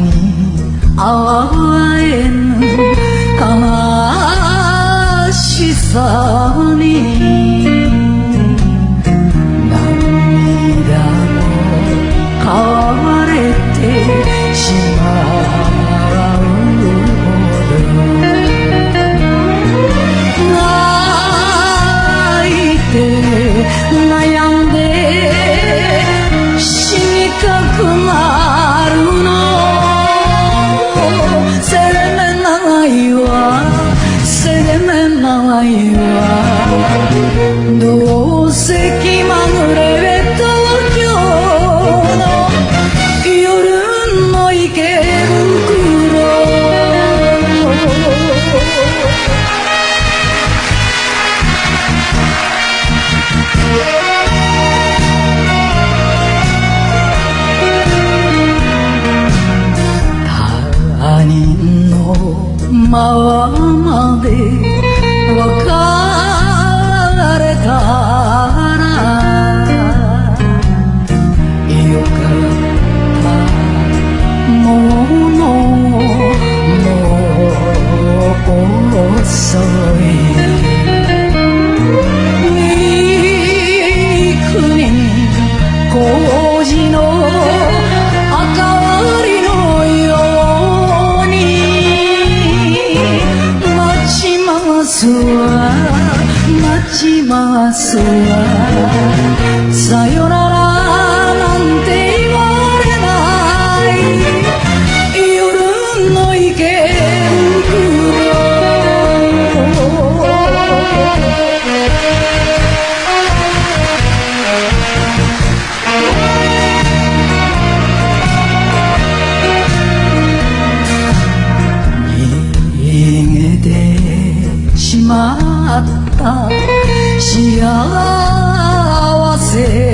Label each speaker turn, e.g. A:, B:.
A: に会えぬ悲しさに涙も変われてしまうほど泣いて悩んで死にたくなるのせめ長いわせめ長いわどうせ気まぐれ東京の夜の池袋他人のままで別れたらよかったものもう遅い幾人工事の明かりのように待ちますわ待ちますわさよならなんて言われない夜の池袋逃げてしまった幸せ